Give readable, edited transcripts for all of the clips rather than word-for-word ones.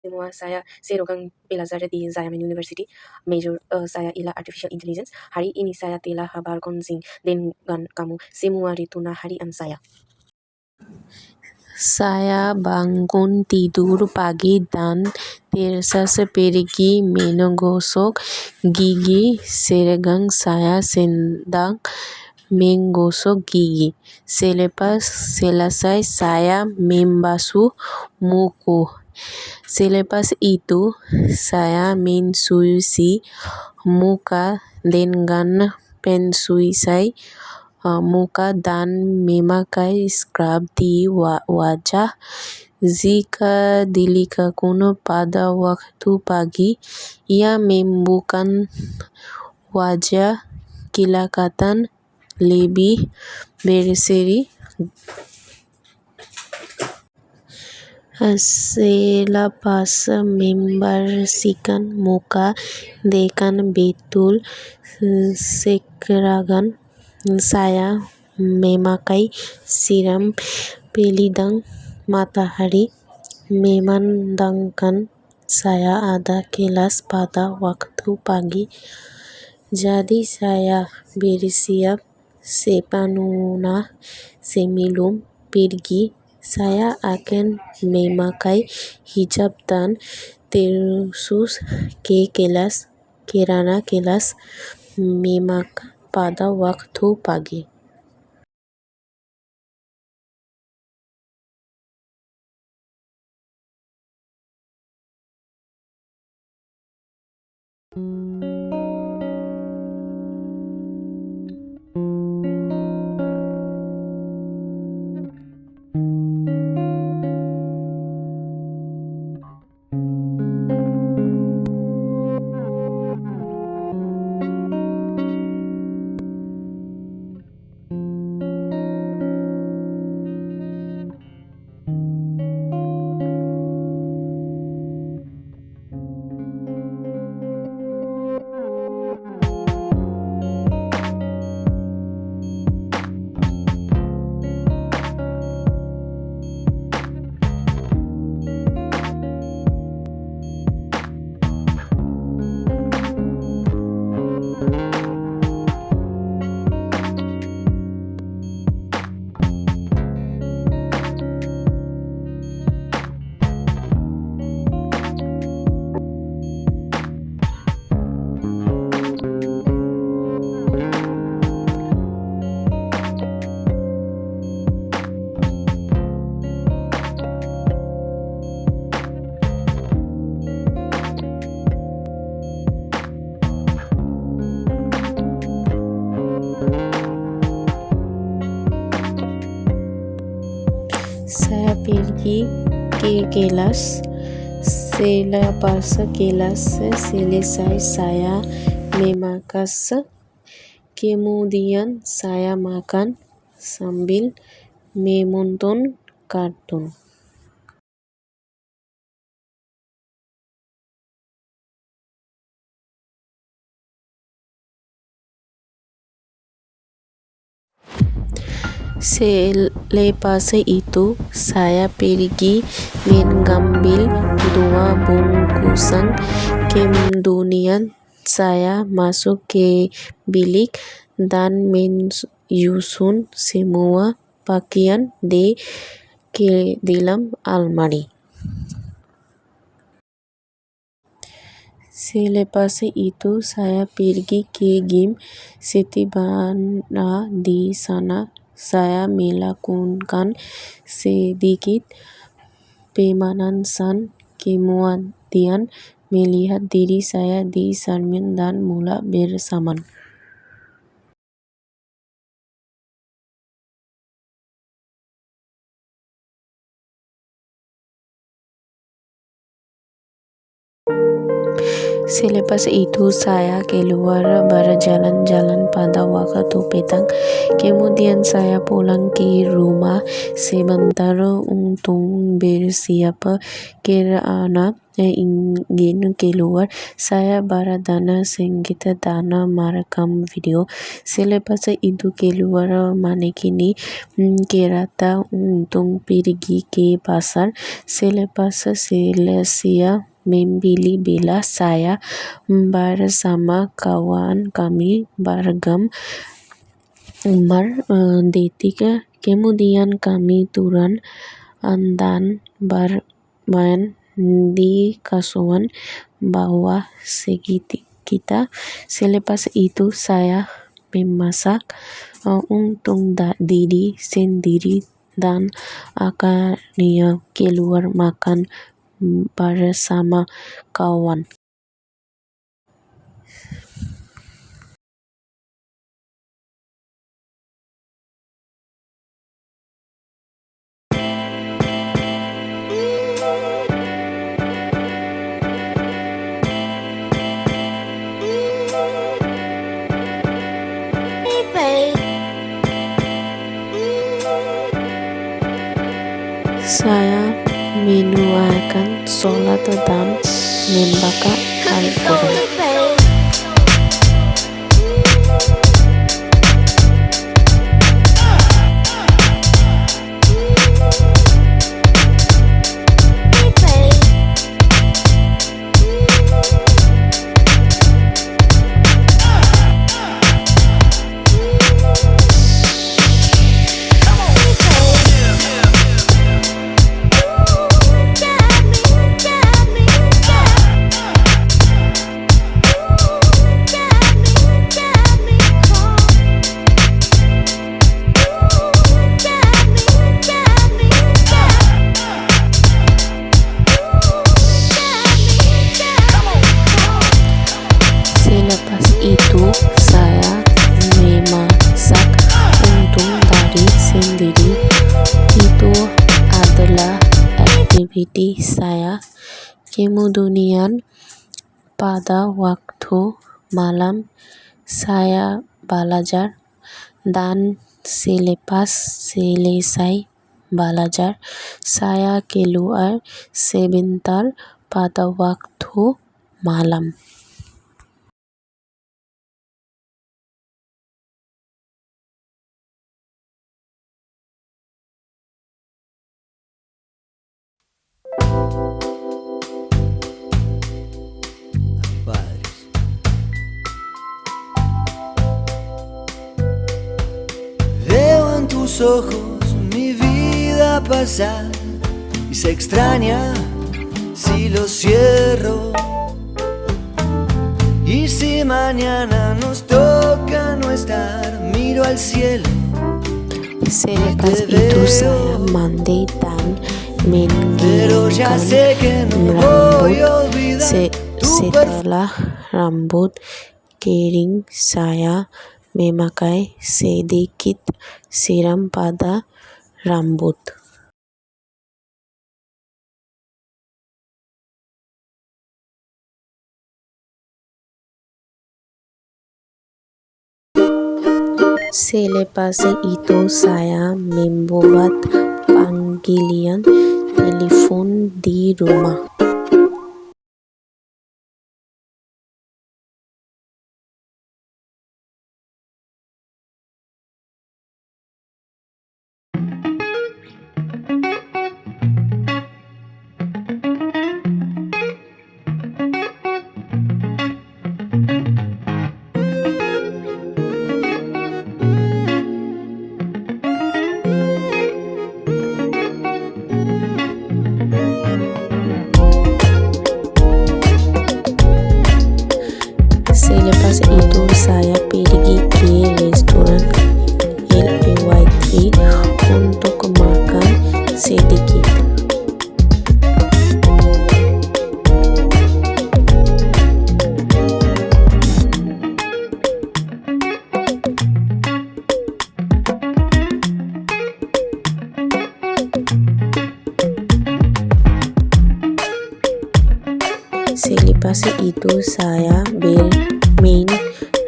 semua saya seorang pelajar di Zaman University, major saya ialah Artificial Intelligence. Hari ini saya telah berkongsi dengan kamu semua rencana harian saya. Saya bangun tidur pagi dan terus pergi menggosok gigi. Sekarang saya sedang menggosok gigi. Selepas selesai saya membasuh muka. Selepas itu saya mencuci muka dengan pencuci muka dan memakai scrub di wajah. Jika dilakukan pada waktu pagi, ia membuat wajah kelihatan lebih berseri. Selepas membersihkan muka dengan betul, sekarang saya memakai serum pelindung matahari. Memandangkan saya ada kelas pada waktu pagi, jadi saya bersiap sepenuhnya sebelum pergi. Saya akan memakai hijab dan terus ke kelas karena kelas memang pada waktu pagi. Saya pergi ke kelas. Selepas kelas selesai saya memakas. Kemudian saya makan sambil menonton kartun. Selepas itu saya pergi mengambil 2 bungkusan. Kemudian saya masuk ke bilik dan menyusun semua pakaian di dalam almari. Selepas itu saya pergi ke gym. Setibanya di sana saya melakukan sedikit pemanasan, kemudian melihat diri saya di cermin dan mulai bersama. Selepas itu saya keluar berjalan-jalan pada waktu petang. Kemudian saya pulang ke rumah sebentar untuk bersiap karena ingin keluar. Saya berdana sengit dan merekam video. Selepas itu keluar menekini kereta untuk pergi ke pasar. Selepas selesai membeli bila saya bersama kawan kami bergam detik kemudian kami turun dan bermain di kawasan bawah kita. Selepas itu saya memasak untuk diri sendiri dan akhirnya keluar makan bersama kawan. Saya menunaikan sholat dan membaca Al-Quran. Selepas itu saya memasak untuk diri sendiri. Itu adalah aktiviti saya. Kemudian pada waktu malam saya belajar dan selepas selesai belajar saya keluar sebentar pada waktu malam. Padres. Veo en tus ojos mi vida pasar y se extraña si lo cierro. Y si mañana nos toca no estar, miro al cielo. Selepas itu saya mandi dan Pero ya menggilingkan sé que no voy a rambut. olvidar tu Setelah rambut kering, saya memakai sedikit siram pada rambut. Selepas itu saya membuat panggilan telepon di rumah. Selepas itu saya bermain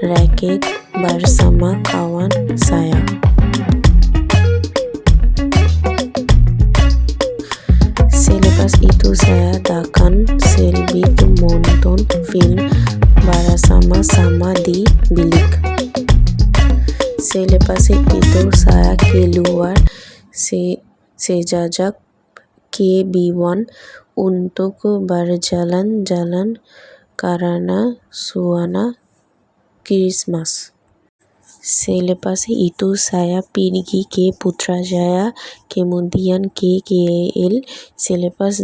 raket bersama kawan saya. Selepas itu saya datang Selbit menonton film bersama-sama di bilik. Selepas itu saya keluar sejak ke B1 untuk berjalan-jalan karena suasana Christmas. Selepas itu saya pergi ke Putrajaya, kemudian ke KL. Selepas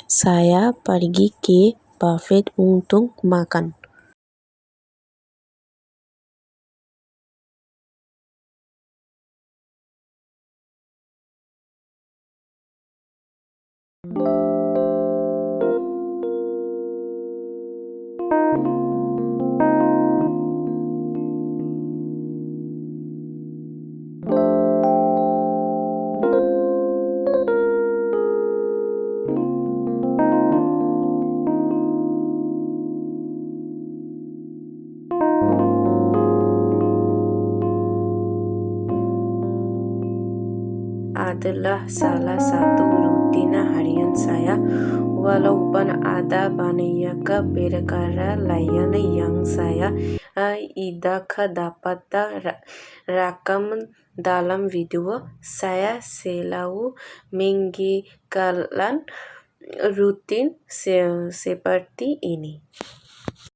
saya pergi ke Buffet untuk makan. Adalah salah satu rutin harian saya, walaupun ada banyak perkara lain yang saya tidak dapat rekam dalam video. Saya selalu meninggalkan rutin seperti ini.